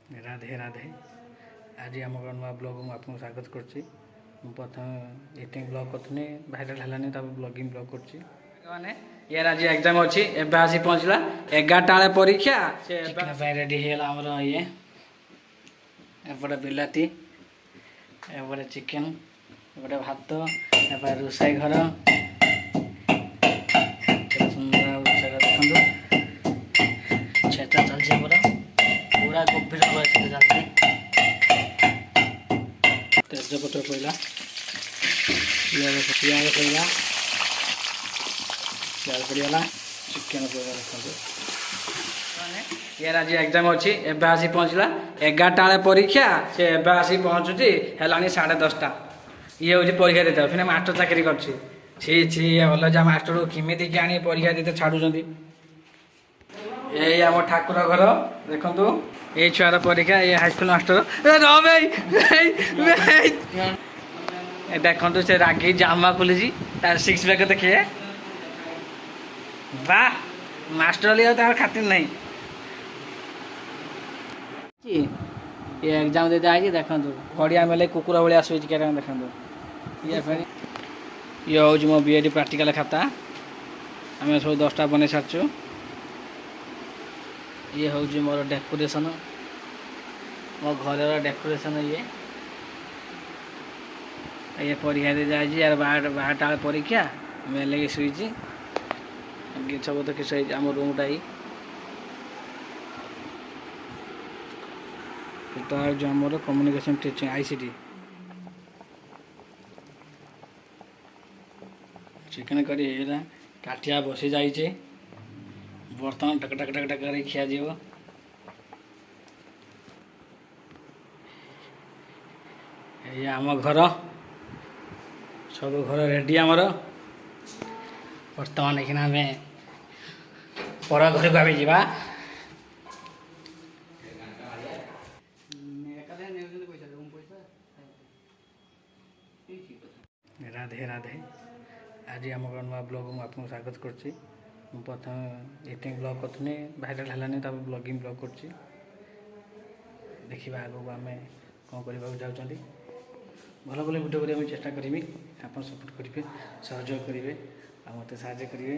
राधे राधे। आज आम नुआ ब्लॉग में आपको स्वागत करुच्ची। प्रथम इटिंग ब्लॉग करी भाइराल है ब्लॉगिंग ब्लॉग करुच्ची। यार आज एग्जाम अच्छी एवं आसी पहुँचला 11टा बेले परीक्षा रेडी होगा ये एपटे बिलाती एपटे चिकेन एपटे भात एपटे रोषाई घर सुंदर रोषाई घर देखो छेचा चलती पूरा गभीर चलती तेजपत्र पड़ा पियाज पियाज पड़ा पियाज पड़गला चिकेन पड़ा देखो यार आज एग्जाम अच्छी एवं आसी पहुँचला 11टा बेले परीक्षा से एवं आसी पहुँचुची है 10:30 ये हूँ परीक्षा देता फिर मास्टर चाकरी करछि अलजा मास्टर किमी आनी परीक्षा देते छाड़ुंट यही आम ठाकुर घर देखु ये छुआर परीक्षा ये हाईस्कल मास्टर देखु से रागी जामा खोली तार 6 पैक देखिए वाह मास्टर लिया तार खातिर नहीं ये एग्जाम देते आई देखो खड़िया मेले कुकुर भाया शुच देखो ये फिर ये हूँ मो बीएड प्रैक्टिकल खाता आम सब 10टा बन सारचु ये हूँ मोर डेकोरेशन मो घर डेकोरेशन ये परीक्षा दे जाए यार 12टा परीक्षा मेले शुई सब तो किस आम रूमटा तो जो आमर कम्युनिकेशन टीचिंग आईसीटी चिकेन करी काटिया बसी जाइए बर्तमान टक टक टक टक कर खिया ये आम घर सब घर रेडी आमर बर्तमान देखना आम पर घर को आम जा राधे राधे। आज आम नुआ ब्लॉग में आपको स्वागत करुच्ची। प्रथम इटिंग ब्लॉग करी भाइराल है ब्लॉगिंग ब्लॉग करुच्ची। देखा आगू आम कौन करने जाऊँगी भल भल भिडियो करने चेष्टा करी आप सपोर्ट करेंगे सहयोग करेंगे आ मत साहय करेंगे।